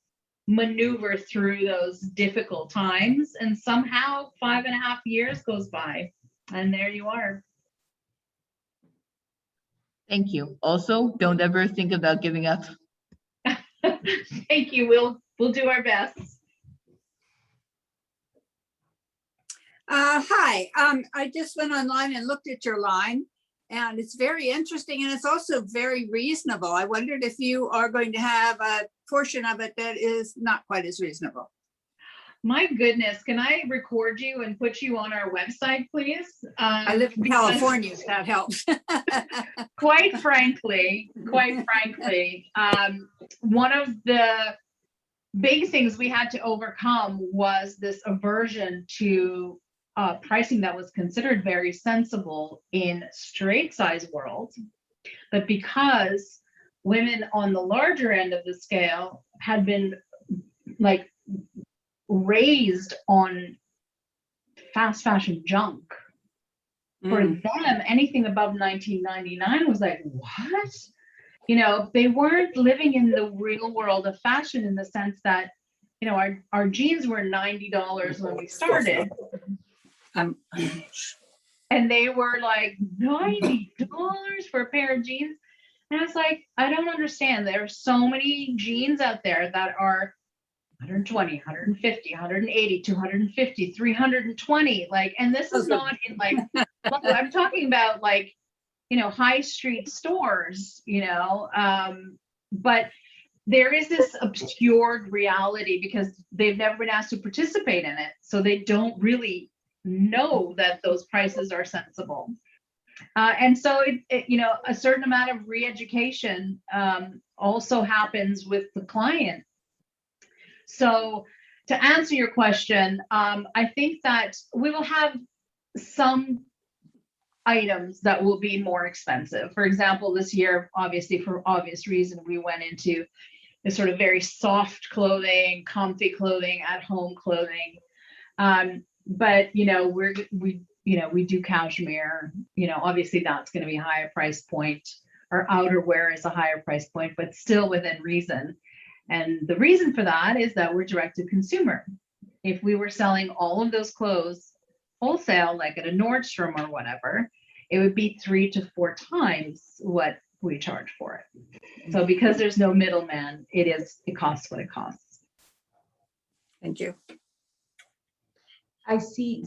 maneuver through those difficult times. And somehow 5.5 years goes by, and there you are. Thank you. Also, don't ever think about giving up. Thank you. We'll do our best. Hi, I just went online and looked at your line, and it's very interesting, and it's also very reasonable. I wondered if you are going to have a portion of it that is not quite as reasonable. My goodness, can I record you and put you on our website, please? I live in California, if that helps. Quite frankly, one of the big things we had to overcome was this aversion to pricing that was considered very sensible in straight size world. But because women on the larger end of the scale had been like raised on fast fashion junk, for them, anything above $19.99 was like, what? They weren't living in the real world of fashion, in the sense that, our jeans were $90 when we started. And they were like $90 for a pair of jeans. And I was like, I don't understand. There are so many jeans out there that are 120, 150, 180, 250, 320. And this is not in I'm talking about high street stores, but there is this obscured reality because they've never been asked to participate in it. So they don't really know that those prices are sensible. And so a certain amount of re-education also happens with the client. So to answer your question, I think that we will have some items that will be more expensive. For example, this year, obviously for obvious reason, we went into the sort of very soft clothing, comfy clothing, at home clothing. But we do cashmere, obviously that's going to be a higher price point. Our outerwear is a higher price point, but still within reason. And the reason for that is that we're direct to consumer. If we were selling all of those clothes wholesale, like at a Nordstrom or whatever, it would be 3 to 4 times what we charge for it. So because there's no middleman, it costs what it costs. Thank you. I see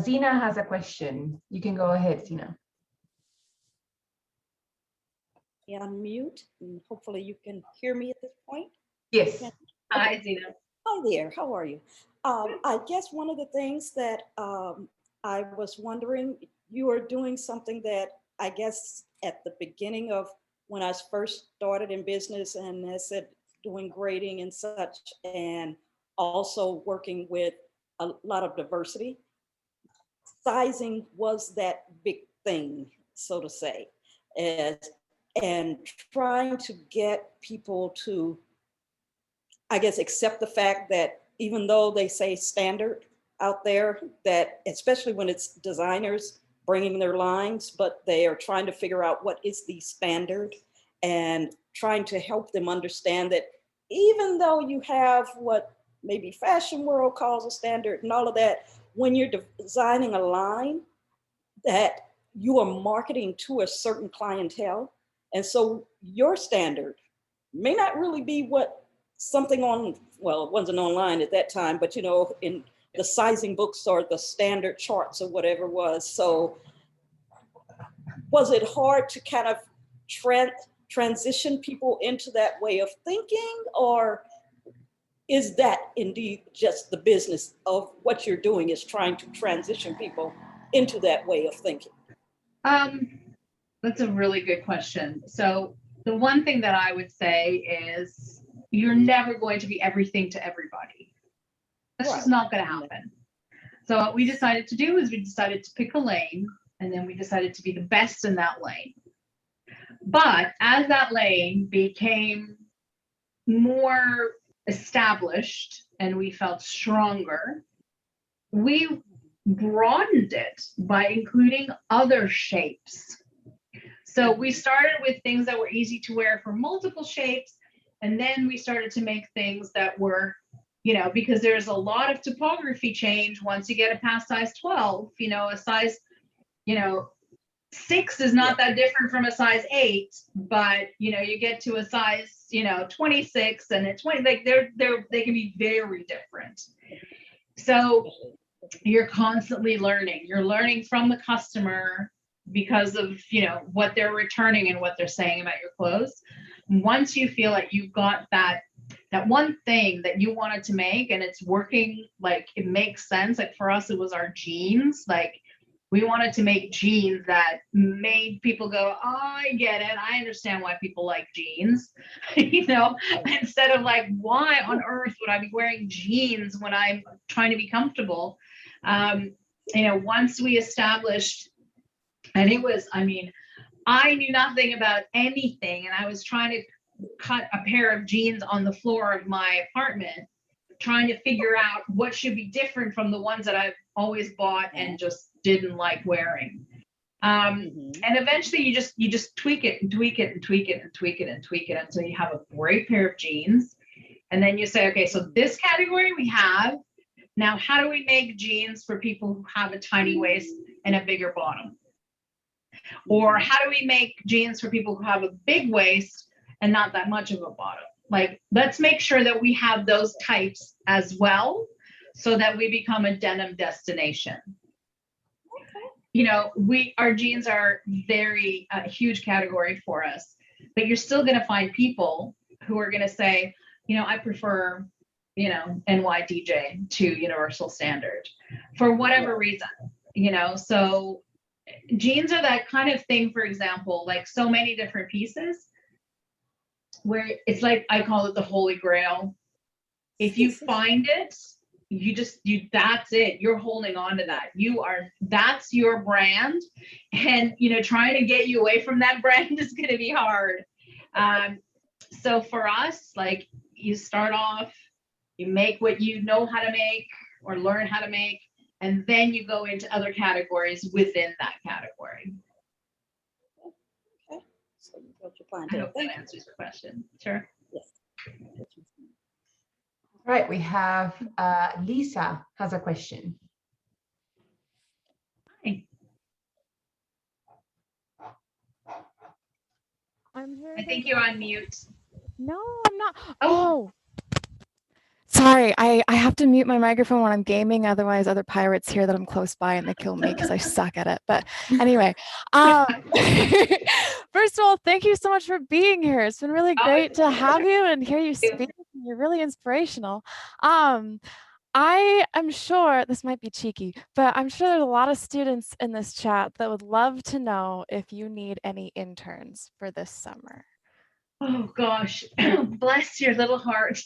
Zena has a question. You can go ahead, Zena. Unmute, and hopefully you can hear me at this point. Yes. Hi, Zena. Hi there, how are you? I guess one of the things that I was wondering, you are doing something that I guess at the beginning of when I first started in business, and I said doing grading and such, and also working with a lot of diversity. Sizing was that big thing, so to say, and trying to get people to, I guess, accept the fact that even though they say standard out there, that especially when it's designers bringing their lines, but they are trying to figure out what is the standard, and trying to help them understand that even though you have what maybe fashion world calls a standard and all of that, when you're designing a line, that you are marketing to a certain clientele. And so your standard may not really be what something on, well, it wasn't online at that time, but in the sizing books or the standard charts or whatever it was. So was it hard to kind of transition people into that way of thinking, or is that indeed just the business of what you're doing, is trying to transition people into that way of thinking? That's a really good question. So the one thing that I would say is you're never going to be everything to everybody. That's just not going to happen. So what we decided to do is we decided to pick a lane, and then we decided to be the best in that lane. But as that lane became more established and we felt stronger, we broadened it by including other shapes. So we started with things that were easy to wear for multiple shapes, and then we started to make things that were, because there's a lot of typography change once you get it past size 12. A size 6 is not that different from a size 8, but you get to a size 26 and it's 20, like they can be very different. So you're constantly learning. You're learning from the customer because of what they're returning and what they're saying about your clothes. Once you feel like you've got that one thing that you wanted to make and it's working, like it makes sense. Like for us, it was our jeans. Like we wanted to make jeans that made people go, oh, I get it. I understand why people like jeans, instead of like, why on earth would I be wearing jeans when I'm trying to be comfortable? Once we established, and it was, I knew nothing about anything, and I was trying to cut a pair of jeans on the floor of my apartment, trying to figure out what should be different from the ones that I've always bought and just didn't like wearing. And eventually you just tweak it and tweak it and tweak it and tweak it and tweak it until you have a great pair of jeans. And then you say, okay, so this category we have. Now, how do we make jeans for people who have a tiny waist and a bigger bottom? Or how do we make jeans for people who have a big waist and not that much of a bottom? Like, let's make sure that we have those types as well, so that we become a denim destination. Our jeans are very huge category for us, but you're still going to find people who are going to say, I prefer, NYDJ to Universal Standard for whatever reason, so jeans are that kind of thing, for example, like so many different pieces where it's like, I call it the Holy Grail. If you find it, that's it. You're holding on to that. That's your brand. And, trying to get you away from that brand is going to be hard. So for us, like you start off, you make what you know how to make or learn how to make, and then you go into other categories within that category. Okay. So you built your plan. I hope that answers your question. Sure. Yes. All right, we have Lisa has a question. Hi. I'm here. I think you're on mute. No, I'm not. Oh. Oh, sorry. I have to mute my microphone when I'm gaming. Otherwise, other pirates hear that I'm close by and they kill me because I suck at it. But anyway, first of all, thank you so much for being here. It's been really great to have you and hear you speak. You're really inspirational. I am sure this might be cheeky, but I'm sure there's a lot of students in this chat that would love to know if you need any interns for this summer. Oh gosh, bless your little heart.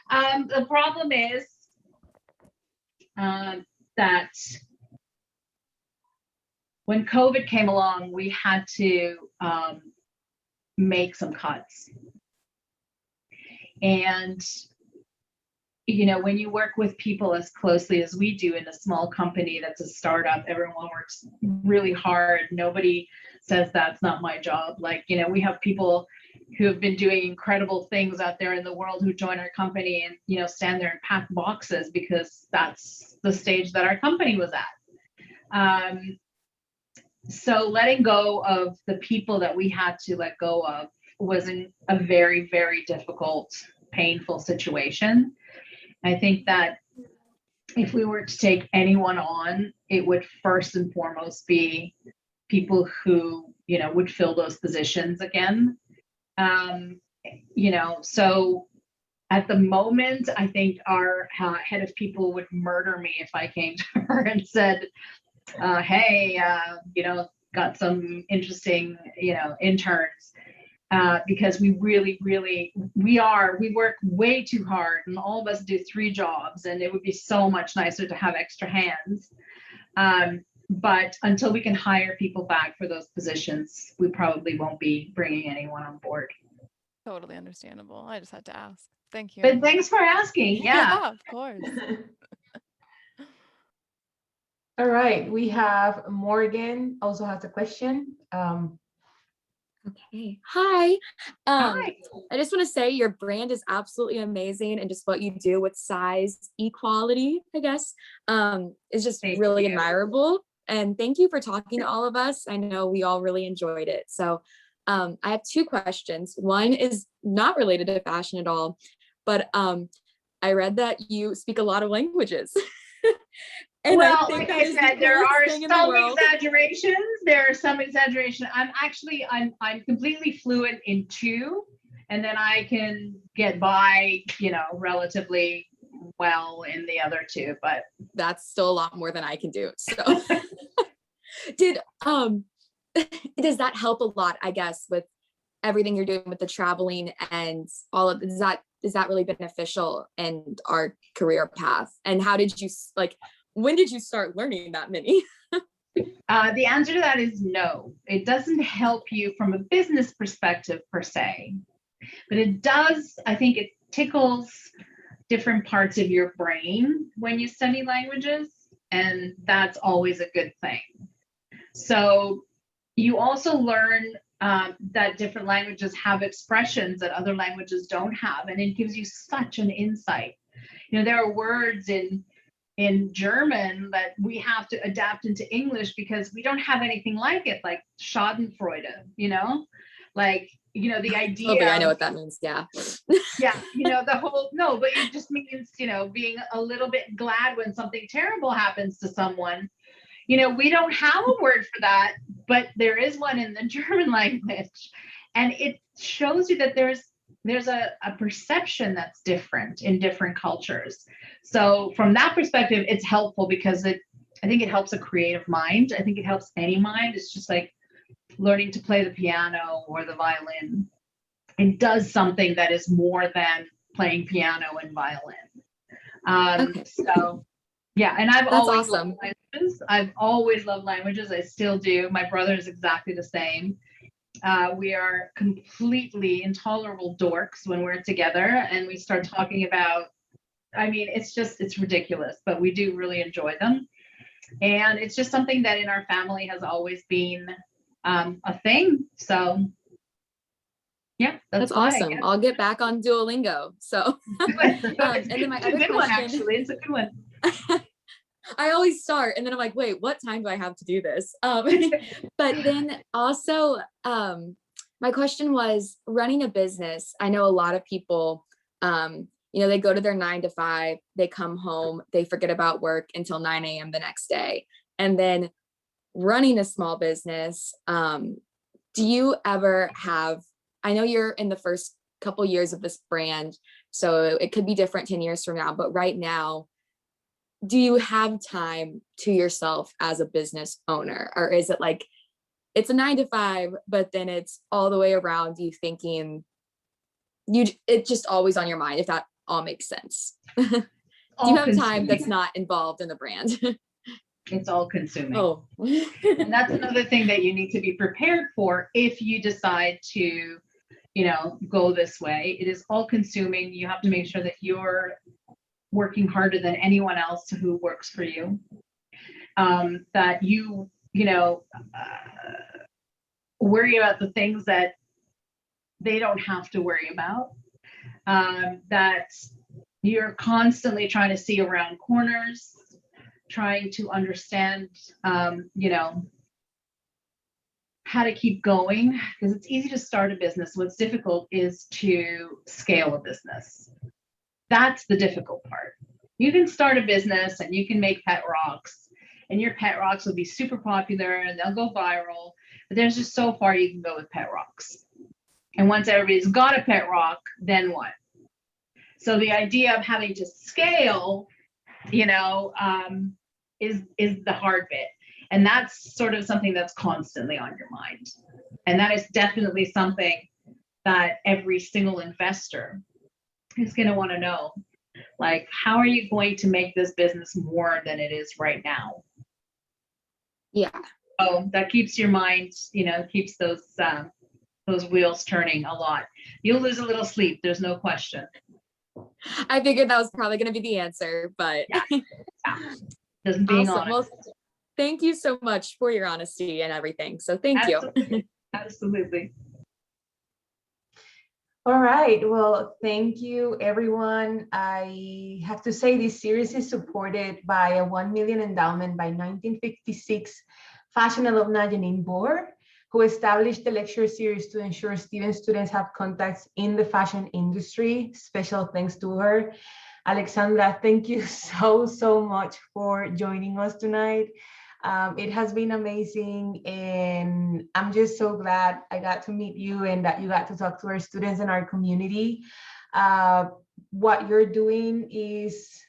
The problem is that when COVID came along, we had to make some cuts. And you know, when you work with people as closely as we do in a small company that's a startup, everyone works really hard. Nobody says that's not my job. Like, you know, we have people who have been doing incredible things out there in the world who join our company and, you know, stand there and pack boxes because that's the stage that our company was at. So letting go of the people that we had to let go of was a very, very difficult, painful situation. I think that if we were to take anyone on, it would first and foremost be people who, you know, would fill those positions again. You know, so at the moment, I think our head of people would murder me if I came to her and said, hey, you know, got some interesting, you know, interns. Because we really, we work way too hard and all of us do 3 jobs and it would be so much nicer to have extra hands. But until we can hire people back for those positions, we probably won't be bringing anyone on board. Totally understandable. I just had to ask. Thank you. But thanks for asking. Yeah, Of course. All right, we have Morgan also has a question. Okay. Hi. Hi. I just want to say your brand is absolutely amazing, and just what you do with size equality, I guess, is just really admirable. And thank you for talking to all of us. I know we all really enjoyed it. So I have 2 questions. One is not related to fashion at all, but I read that you speak a lot of languages. And well, like I said, there are some exaggerations. There are some exaggerations. I'm completely fluent in 2, and then I can get by, you know, relatively well in the other 2. But that's still a lot more than I can do. So, does that help a lot? I guess with everything you're doing with the traveling and all of is that really beneficial in our career path? And how did you when did you start learning that many? The answer to that is no. It doesn't help you from a business perspective per se, but it does, I think it tickles different parts of your brain when you study languages, and that's always a good thing. So you also learn that different languages have expressions that other languages don't have, and it gives you such an insight. You know, there are words in German that we have to adapt into English because we don't have anything like it, like Schadenfreude, you know, like, you know, the idea. Okay, I know what that means. Yeah. Yeah. You know, but it just means, you know, being a little bit glad when something terrible happens to someone. You know, we don't have a word for that, but there is one in the German language. And it shows you that there's a perception that's different in different cultures. So from that perspective, it's helpful because I think it helps a creative mind. I think it helps any mind. It's just like learning to play the piano or the violin. It does something that is more than playing piano and violin. Okay. So yeah, and I've That's always awesome. loved languages. I've always loved languages. I still do. My brother is exactly the same. We are completely intolerable dorks when we're together and we start talking about, I mean, it's ridiculous, but we do really enjoy them. And it's just something that in our family has always been a thing. So yeah, that's awesome. I'll get back on Duolingo. So, and then my other question, actually, it's a good one. I always start and then I'm like, wait, what time do I have to do this? But then also, my my question was running a business. I know a lot of people, they go to their 9 to 5, they come home, they forget about work until 9 a.m. the next day. And then running a small business, do you ever have, I know you're in the first couple years of this brand, so it could be different 10 years from now, but right now, do you have time to yourself as a business owner? Or is it like, it's a 9 to 5, but then it's all the way around you thinking, it's just always on your mind, if that all makes sense? Do you have time that's not involved in the brand? It's all consuming. Oh, And that's another thing that you need to be prepared for if you decide to, go this way. It is all consuming. You have to make sure that you're working harder than anyone else who works for you. That you worry about the things that they don't have to worry about. That you're constantly trying to see around corners, trying to understand, how to keep going, because it's easy to start a business. What's difficult is to scale a business. That's the difficult part. You can start a business and you can make pet rocks, and your pet rocks will be super popular and they'll go viral, but there's just so far you can go with pet rocks. And once everybody's got a pet rock, then what? So the idea of having to scale, is the hard bit. And that's sort of something that's constantly on your mind. And that is definitely something that every single investor is going to want to know. Like, how are you going to make this business more than it is right now? yeah. Oh, that keeps your mind, keeps those wheels turning a lot. You'll lose a little sleep, there's no question. I figured that was probably going to be the answer, but Yeah. Just being awesome. honest. Well, thank you so much for your honesty and everything. So thank you. Absolutely. All right, well, thank you, everyone. I have to say this series is supported by a $1 million endowment by 1956 fashion alumna Jeannene Booher, who established the lecture series to ensure students have contacts in the fashion industry. Special thanks to her. Alexandra, thank you so much for joining us tonight. It has been amazing, and I'm just so glad I got to meet you and that you got to talk to our students in our community. What you're doing is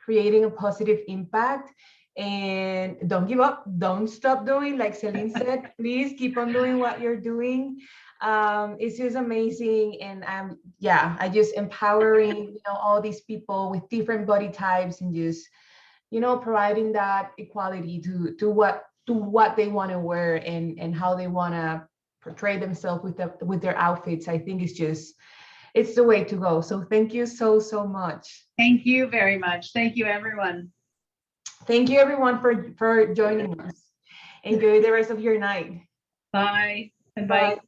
creating a positive impact, and don't give up, don't stop doing, like Celine said, please keep on doing what you're doing. It's just amazing, and I just empowering all these people with different body types, and just providing that equality to what they want to wear and how they want to portray themselves with their outfits. I think it's the way to go. So thank you so much. Thank you very much. Thank you, everyone. Thank you, everyone, for joining us. Enjoy the rest of your night. Bye. And bye.